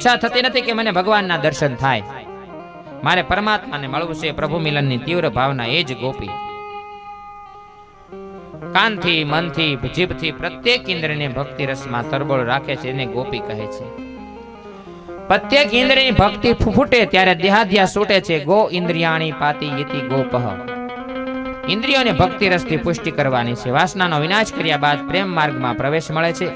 ઈચ્છા થતી નથી કે મને ભગવાનના દર્શન થાય, મારે પરમાત્માને મળવું છે. પ્રભુ મિલનની તીવ્ર ભાવના એ જ ગોપી. કાનથી, મનથી, જીભથી પ્રત્યેક ઇન્દ્રિયને ભક્તિ રસમાં તરબોળ રાખે છે, એને ગોપી કહે છે. પ્રત્યેક ઇન્દ્રિયની ભક્તિ ફૂટે ત્યારે દેહાધ્યાસ છૂટે છે. ગો ઇન્દ્રિયાણી પાતી યતિ ગોપઃ. ઇન્દ્રિયોને ભક્તિ રસથી પુષ્ટિ કરવાની છે. વાસનાનો વિનાશ કર્યા બાદ પ્રેમ માર્ગમાં પ્રવેશ મળે છે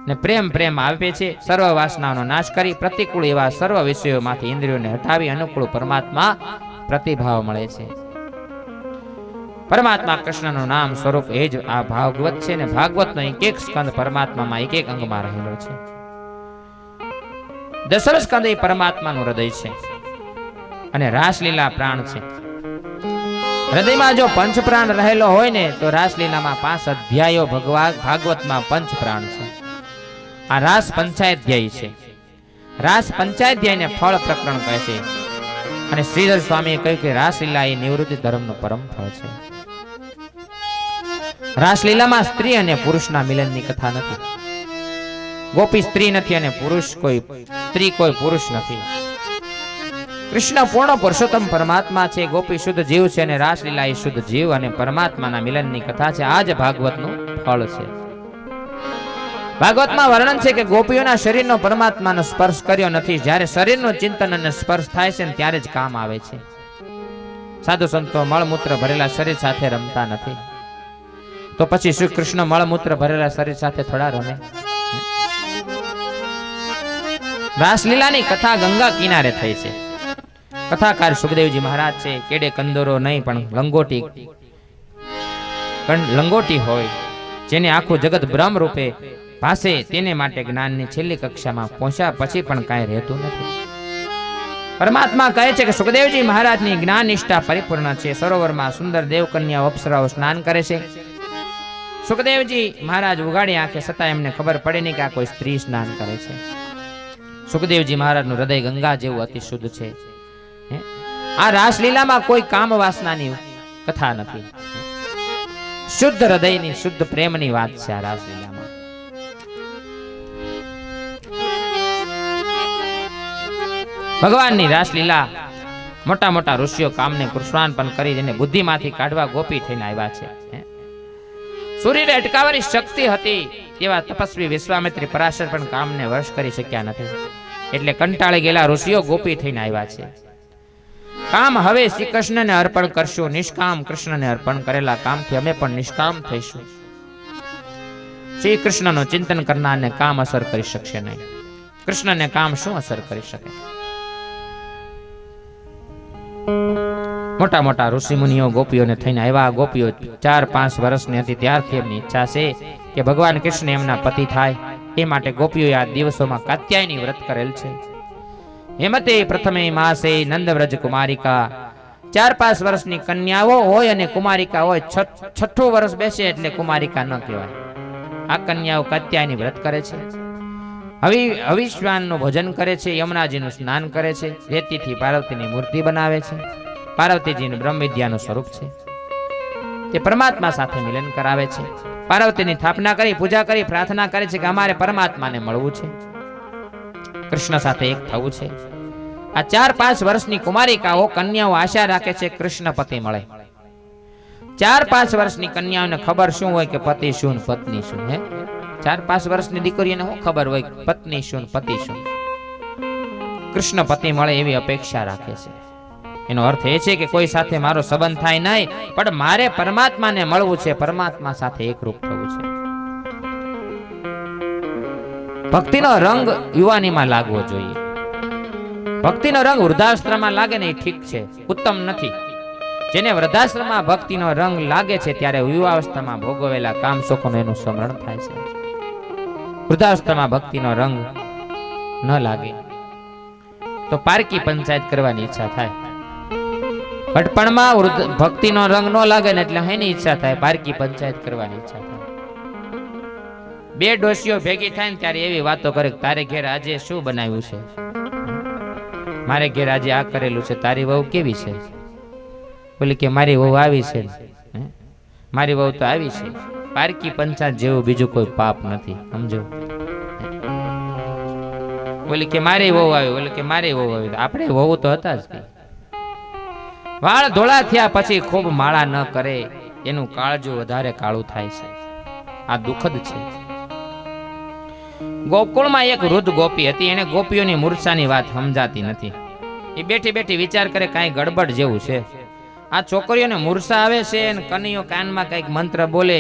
ને પ્રેમ આપે છે. સર્વ વાસનાનો નાશ કરી પ્રતિકૂળ એવા સર્વ વિષયોમાંથી ઇન્દ્રિયોને હટાવી અનુકૂળ પરમાત્મા પ્રતિભાવ મળે છે. પરમાત્મા કૃષ્ણનું નામ સ્વરૂપ એ જ આ ભાગવત છે ને ભાગવતનો એક સ્કંદ પરમાત્મામાં એક અંગમાં રહેલો છે. 10 સ્કંદ એ પરમાત્માનું હૃદય છે અને રાસલીલા પ્રાણ છે. હૃદયમાં જો પંચ પ્રાણ રહેલો હોય ને તો રાસલીલામાં 5 અધ્યાયો ભાગવતમાં પંચ પ્રાણ છે. આ રાસ પંચાધ્યાયી છે. રાસ પંચાધ્યાયને ફળ પ્રકરણ કહે છે અને શ્રીધર સ્વામીએ કહ્યું કે રાસલીલા એ નિવૃત્તિ ધર્મનું પરમ ફળ છે. રાસલીલામાં સ્ત્રી અને પુરુષના મિલનની કથા નથી. ગોપી સ્ત્રી નથી અને પુરુષ કોઈ સ્ત્રી કોઈ પુરુષ નથી. કૃષ્ણ પૂર્ણ પુરુષોત્તમ પરમાત્મા છે. ગોપી શુદ્ધ જીવ છે અને રાસલીલા એ શુદ્ધ જીવ અને પરમાત્માના મિલનની કથા છે. આ જ ભાગવતનું ફળ છે. ભાગવતમાં વર્ણન છે કે ગોપીઓના શરીરનો પરમાત્માનો સ્પર્શ કર્યો નથી. જ્યારે શરીરનું ચિંતન અને સ્પર્શ થાય છે ત્યારે જ કામ આવે છે. સાધુ સંતો મળમૂત્ર ભરેલા શરીર સાથે રમતા નથી, તો પછી શ્રી કૃષ્ણ મળમૂત્ર ભરેલા શરીર સાથે થોડા રમે? રાસલીલાની કથા ગંગા કિનારે થઈ છે. કથાકાર સુખદેવજી મહારાજ છે. કેડે કંદોરો નહીં પણ લંગોટી હોય, જેને આખું જગત બ્રહ્મ રૂપે ભાસે, તેને માટે જ્ઞાનની છેલ્લી કક્ષામાં પહોંચ્યા પછી પણ કાંઈ રહેતું નથી. પરમાત્મા કહે છે કે સુખદેવજી મહારાજની જ્ઞાન નિષ્ઠા પરિપૂર્ણ છે. સરોવરમાં સુંદર દેવકન્યા અપ્સરાઓ સ્નાન કરે છે. સુખદેવજી મહારાજ ઉગાડી આંખે છતાં એમને ખબર પડે નહીં કે આ કોઈ સ્ત્રી સ્નાન કરે છે. સુખદેવજી મહારાજનું હૃદય ગંગા જેવું અતિ શુદ્ધ છે. આ રાસલીલામાં કોઈ કામ વાસનાની કથા નથી. શુદ્ધ હૃદયની શુદ્ધ પ્રેમની વાત છે આ રાસલીલામાં. ભગવાનની રાસલીલા મોટા મોટા ઋષિઓ કામને કૃષ્ણાર્પણ કરી તેને બુદ્ધિમાંથી કાઢવા ગોપી થઈને આવ્યા છે. સૂર્યને અટકાવવાની શક્તિ હતી તેવા તપસ્વી વિશ્વામિત્રી પરાશર પણ કામને વશ કરી શક્યા નથી. એટલે કંટાળી ગયેલા ઋષિઓ ગોપી થઈને આવ્યા છે. કામ હવે શ્રી કૃષ્ણને અર્પણ કરશું. નિષ્કામ કૃષ્ણને અર્પણ કરેલા કામથી અમે પણ નિષ્કામ થઈશું. શ્રી કૃષ્ણનું ચિંતન કરનારને કામ અસર કરી શકશે નહીં. કૃષ્ણને કામ શું અસર કરી શકે? મોટા મોટા ઋષિ મુનિઓ ગોપીઓને થઈને આવ્યા. ગોપીઓ 4-5 વર્ષની હતી ત્યારથી એમની ઈચ્છા છે કે ભગવાન કૃષ્ણ એમના પતિ થાય. એ માટે ગોપીઓએ આ દિવસોમાં કાત્યાયની વ્રત કરેલ છે. હેમતે પ્રથમે માસે નંદવ્રજ કુમારિકા. 4-5 વર્ષની કન્યાઓ હોય અને કુમારિકા હોય. 6ઠું વર્ષ બેસે એટલે કુમારિકા ન કહેવાય. આ કન્યાઓ કાત્યાયની વ્રત કરે છે. હવિષ્વાનનું ભોજન કરે છે. યમુનાજીનું સ્નાન કરે છે. રેતીથી પાર્વતીની મૂર્તિ બનાવે છે. પાર્વતીજીનું બ્રહ્મ વિદ્યાનું સ્વરૂપ છે. તે પરમાત્મા સાથે મિલન કરાવે છે. પાર્વતીની સ્થાપના કરી પૂજા કરી પ્રાર્થના કરે છે કે અમારે પરમાત્માને મળવું છે, કૃષ્ણ સાથે એક થવું છે. આ 4-5 વર્ષની કુમારિકાઓ કન્યાઓ આશા રાખે છે કૃષ્ણ પતિ મળે. 4-5 વર્ષની કન્યાઓને ખબર શું હોય કે પતિ શું પત્ની શું? 4-5 વર્ષની દીકરીઓને શું ખબર હોય પત્ની શું પતિ શું? કૃષ્ણ પતિ મળે એવી અપેક્ષા રાખે છે. એનો અર્થ એ છે કે કોઈ સાથે મારો સંબંધ થાય નહીં, પણ મારે પરમાત્માને મળવું છે, પરમાત્મા સાથે એકરૂપ થવું છે. ભક્તિનો રંગ યુવાનીમાં લાગવો જોઈએ. ભક્તિનો રંગ વૃદ્ધાશ્રમમાં લાગે ને એ ઠીક છે, ઉત્તમ નથી. જેને વૃદ્ધાશ્રમમાં ભક્તિનો રંગ લાગે છે ત્યારે યુવાવસ્થામાં ભોગવેલા કામ સુખોનું એનું સ્મરણ થાય છે. વૃદ્ધાવસ્થામાં ભક્તિનો રંગ ન લાગે તો પારકી પંચાયત કરવાની ઈચ્છા થાય. ઘટપણમાં ભક્તિનો રંગ ન લાગે ને એટલે એની ઈચ્છા થાય પારકી પંચાયત કરવાની ઈચ્છા થાય. 2 ડોશીઓ ભેગી થાય ને ત્યારે એવી વાતો કરે કે તારે ઘેર આજે શું બનાવ્યું છે, મારે ઘેર આજે આ કરેલું છે, તારી વહુ કેવી છે? બોલી કે મારી વહુ આવી છે, મારી વહુ તો આવી છે. પારકી પંચાયત જેવું બીજું કોઈ પાપ નથી, સમજો. ઓલી કે મારે વહુ આવી, ઓલી કે મારે વહુ આવી. આપણે વહુ તો હતા જ કઈ. વાળ ધોળા થયા પછી ખૂબ માળા ન કરે એનું કાળજું વધારે કાળું થાય છે. આ દુઃખદ છે. ગોકુળમાં એક વૃદ્ધ ગોપી હતી. એને ગોપીઓની મૂર્છાની વાત સમજાતી નથી. એ બેઠી બેઠી વિચાર કરે કાંઈ ગડબડ જેવું છે. આ છોકરીઓને મૂર્છા આવે છે અને કનૈયો કાનમાં કંઈક મંત્ર બોલે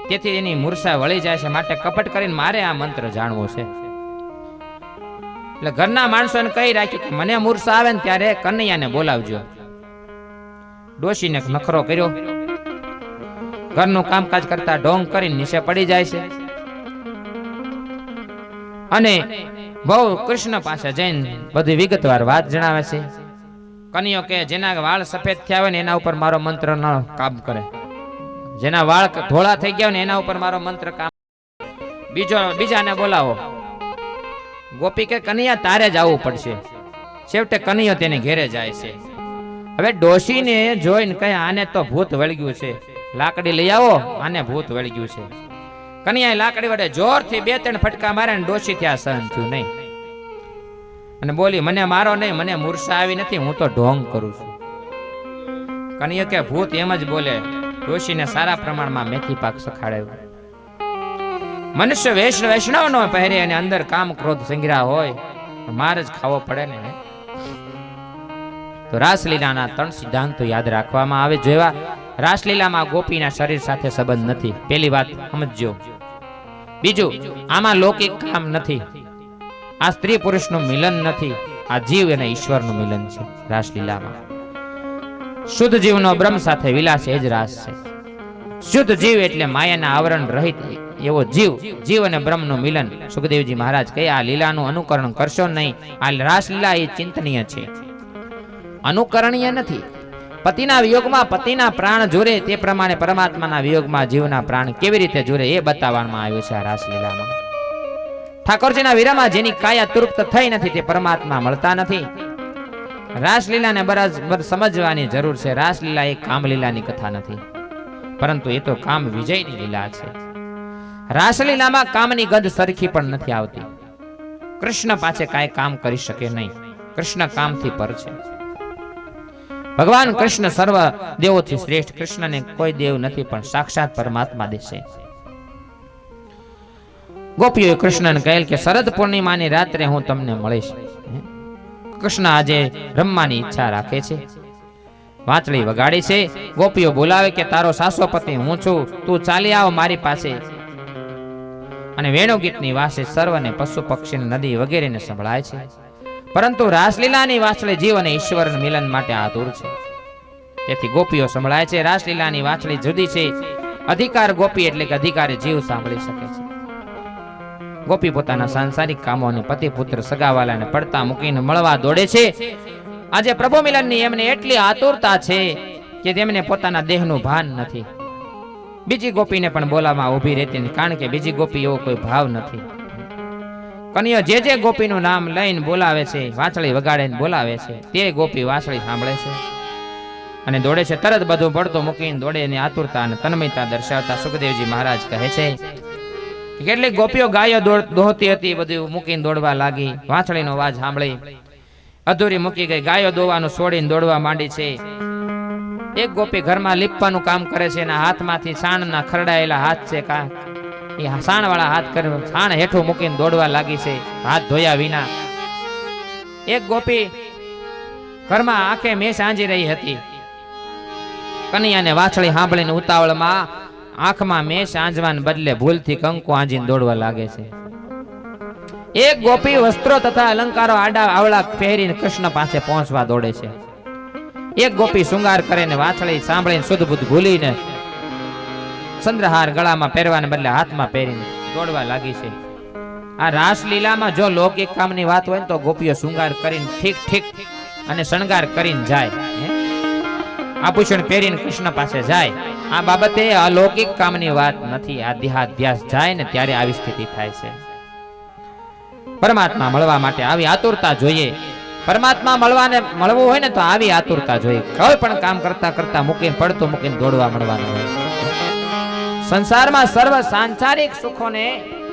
તેથી એની મૂર્છા વળી જાય છે. માટે કપટ કરીને મારે આ મંત્ર જાણવો છે. એટલે ઘરના માણસોને કહી રાખ્યું કે મને મૂર્છા આવે ને ત્યારે કનૈયાને બોલાવજો. ડોશીને નખરો કર્યો. ઘરનું કામકાજ કરતા ઢોંગ કરીને નીચે પડી જાય છે અને બહુ કૃષ્ણ પાસે જઈને બધી વિગતવાર વાત જણાવે છે. કનૈયો કે જેના વાળ સફેદ થયા હોય ને એના ઉપર મારો મંત્ર ન કામ કરે, જેના વાળ ધોળા થઈ ગયા હોય ને એના ઉપર મારો મંત્ર કામ. બીજાને બોલાવો. ગોપી કે કનૈયા તારે જ આવવું પડશે. છેવટે કનૈયો તેને ઘેરે જાય છે. હવે ડોશીને જોઈને કહે આને તો ભૂત વળગ્યું છે, લાકડી લઈ આવો, આને ભૂત વળગ્યું છે. કનૈયાએ લાકડી વડે જોરથી 2-3 ફટકા મારે ને ડોશી ત્યાં સહન થયું નહીં અને બોલી મને મારો નહીં, મને મૂર્છા આવી નથી, હું તો ઢોંગ કરું છું. કનૈયો કે ભૂત એમ જ બોલે. ડોશીને સારા પ્રમાણમાં મેથી પાક સખાડાયો. મનુષ્ય વૈષ્ણવનો પહેરે અને અંદર કામ ક્રોધ સંગ્રહ હોય માર જ ખાવો પડે ને. તો રાસલીલાના 3 સિદ્ધાંતો યાદ રાખવામાં આવે. જેવા રાસલીલામાં ગોપીના શરીર સાથે સંબંધ નથી, પહેલી વાત સમજજો. બીજું, આમાં લૌકિક કામ નથી, આ સ્ત્રી પુરુષનું મિલન નથી, આ જીવ અને ઈશ્વરનું મિલન છે. રાસલીલામાં શુદ્ધ જીવનો બ્રહ્મ સાથે વિલાસ એ જ રાસ છે. શુદ્ધ જીવ એટલે માયાના આવરણ રહિત એવો જીવ અને બ્રહ્મનું મિલન. સુખદેવજી મહારાજ કહે આ લીલાનું અનુકરણ કરશો નહીં. આ રાસલીલા એ ચિંતનીય છે, અનુકરણીય નથી. પતિના વિયોગમાં પતિના પ્રાણ જોરે તે પ્રમાણે પરમાત્માના વિયોગમાં જીવના પ્રાણ કેવી રીતે જોરે એ બતાવવામાં આવ્યું છે આ રાસલીલામાં. ઠાકોરજીના વીરામાં જેની કાયા તૃપ્ત થઈ નથી તે પરમાત્મા મળતા નથી. રાસલીલાને બરાબર સમજવાની જરૂર છે. રાસલીલા એ કામલીલાની કથા નથી, પરંતુ એ તો કામ વિજયની લીલા છે. રાસલીલામાં કામની ગંધ સરખી પણ નથી આવતી. કૃષ્ણ પાસે કાંઈ કામ કરી શકે નહીં. કૃષ્ણ કામથી પર છે. ભગવાન કૃષ્ણ સર્વ દેવોથી શ્રેષ્ઠ. કૃષ્ણને કોઈ દેવ નથી પણ સાક્ષાત પરમાત્મા દેશે. ગોપીઓએ કૃષ્ણને કહેલ કે શરદ પૂર્ણિમાની રાત્રે હું તમને મળીશ. કૃષ્ણ આજે રમવાની ઈચ્છા રાખે છે. વાંચળી વગાડી છે. ગોપીઓ બોલાવે કે તારો સાસો પતિ હું છું, તું ચાલી આવ મારી પાસે. અને વેણુ ગીતની વાસે સર્વને પશુ પક્ષી નદી વગેરેને સંભળાય છે. પરંતુ રાસલીલાની વાંચળી જીવ અને ઈશ્વર મિલન માટે આતુર છે. તેથી ગોપીઓ સંભળાય છે. રાસલીલાની વાંચળી જુદી છે. અધિકાર ગોપી એટલે કે અધિકારી જીવ સાંભળી શકે છે. ગોપી પોતાના સાંસારિક કામો અને પતિ પુત્ર સગાવાલાને પડતા મૂકીને મળવા દોડે છે. આજે પ્રભુ મિલનની એમને એટલી આતુરતા છે કે તેમને પોતાના દેહનું ભાન નથી. બીજી ગોપીને પણ બોલાવવામાં ઊભી રહેતી નથી, કારણ કે બીજી ગોપી એવો કોઈ ભાવ નથી. કનૈયો જે ગોપીનું નામ લઈને બોલાવે છે, વાંસળી વગાડીને બોલાવે છે, તે ગોપી વાંસળી સાંભળે છે અને દોડે છે. તરત બધું પડતું મૂકીને દોડે. એની આતુરતા અને તન્મયતા દર્શાવતા સુખદેવજી મહારાજ કહે છે કે કેટલીક ગોપીઓ ગાયો દોહતી હતી, બધું મૂકીને દોડવા લાગી. વાંસળીનો અવાજ સાંભળી અધૂરી મૂકી ગઈ. ગાયો દોવાનું છોડીને દોડવા માંડી છે. એક ગોપી ઘરમાં લીપવાનું કામ કરે છે. એના હાથમાંથી સાણના ખરડાયેલા હાથ છે, એ સાણ વાળા હાથ કરે, સાણ હેઠું મૂકીને દોડવા લાગી છે, હાથ ધોયા વિના. એક ગોપી ઘરમાં આંખે મેષ આંજી રહી હતી. કનૈયાને વાછળી સાંભળીને ઉતાવળમાં આંખમાં મેષ આંજવાને બદલે ભૂલથી કંકુ આંજીને દોડવા લાગે છે. એક ગોપી વસ્ત્રો તથા અલંકારો આડા આવળા પહેરીને કૃષ્ણ પાસે પહોંચવા દોડે છે. એક ગોપી શૃંગાર કરીને વાછળી સાંભળીને શુદ્ધ બુદ્ધ ભૂલીને ચંદ્રહાર ગળામાં પહેરવાને બદલે હાથમાં પહેરીને દોડવા લાગી છે. આ રાસલીલામાં જો લૌકિક કામની વાત હોય ને તો ગોપીઓ શૃંગાર કરીને ઠીક અને શણગાર કરીને જાય, આભૂષણ પહેરીને કૃષ્ણ પાસે જાય. આ બાબતે અલૌકિક કામની વાત નથી. આ દેહાધ્યાસ જાય ને ત્યારે આવી સ્થિતિ થાય છે. પરમાત્મા મળવા માટે આવી આતુરતા જોઈએ. પરમાત્મા મળવું હોય ને તો આવી આતુરતા જોઈએ. કોઈ પણ કામ કરતા કરતા મૂકીને પડતું મૂકીને દોડવા મળવાનું હોય. સંસારમાં સર્વ સાંસારિક સુખોને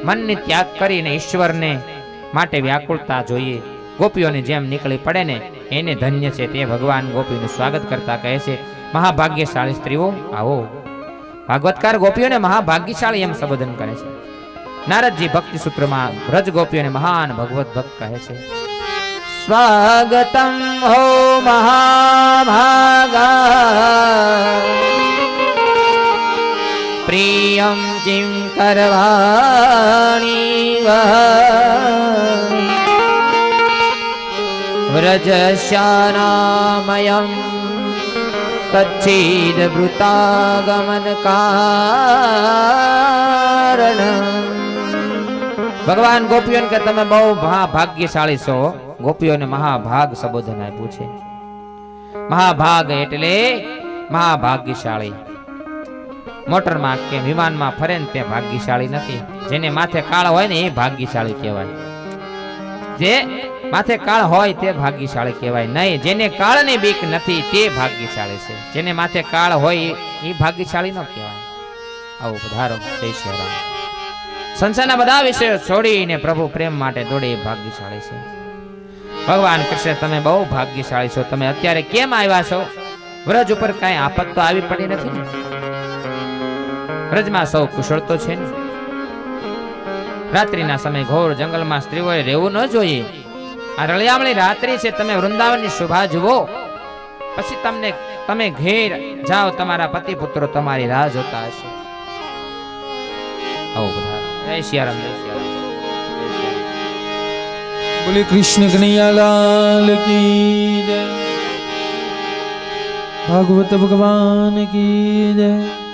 મનની ત્યાગ કરીને ઈશ્વરને માટે વ્યાકુળતા જોઈએ. ગોપીઓની જેમ નીકળી પડે ને એને ધન્ય છે. તે ભગવાન ગોપીનું સ્વાગત કરતા કહે છે, મહાભાગ્યશાળી સ્ત્રીઓ આવો. ભાગવતકાર ગોપીઓને મહાભાગ્યશાળી એમ સંબોધન કરે છે. નારદજી ભક્તિ સૂત્રમાં વ્રજ ગોપીઓને મહાન ભગવત ભક્ત કહે છે. સ્વાગતમ હો મહાભાગા પ્રિયમ કિં કરવાણી વ્રજશ્યાનામયં કચ્છિદ વૃતાગમન કારણ. ભગવાન ગોપીઓને કે તમે બહુ ભાગ્યશાળી છો. ગોપીઓને મહાભાગ સંબોધન આપ્યું છે. મહાભાગ એટલે મહાભાગ્યશાળી. મોટરમાં કે વિમાનમાં ફરે ને તે ભાગ્યશાળી નથી. જેને માથે કાળ હોય ને એ ભાગ્યશાળી કહેવાય. જે માથે કાળ હોય તે ભાગ્યશાળી કહેવાય નહીં. જેને કાળની બીક નથી તે ભાગ્યશાળી છે. જેને માથે કાળ હોય એ ભાગ્યશાળી ન કહેવાય. આવું પધારો જય શ્રી રામ. સંસારના બધા વિષયો છોડીને પ્રભુ પ્રેમ માટે દોડે એ ભાગ્યશાળી છે. ભગવાન કૃષ્ણ તમે બહુ ભાગ્યશાળી છો. તમે અત્યારે કેમ આવ્યા છો? વ્રજ ઉપર કાંઈ આફત તો આવી પડી નથી ને? વ્રજમાં સૌ કુશળ તો છે ને? રાત્રિના સમય ઘોર જંગલમાં સ્ત્રીઓએ રહેવું ન જોઈએ. આ રળિયામણી રાત્રિ છે. તમે વૃંદાવનની શોભા જુઓ, પછી તમે ઘેર જાઓ. તમારા પતિ પુત્રો તમારી રાહ જોતા હશે. આવો બધા જય સિયારામ. જય સિયારામ. બોલે કૃષ્ણ કનૈયા લાલ કી જય. ભાગવત ભગવાન કી જય.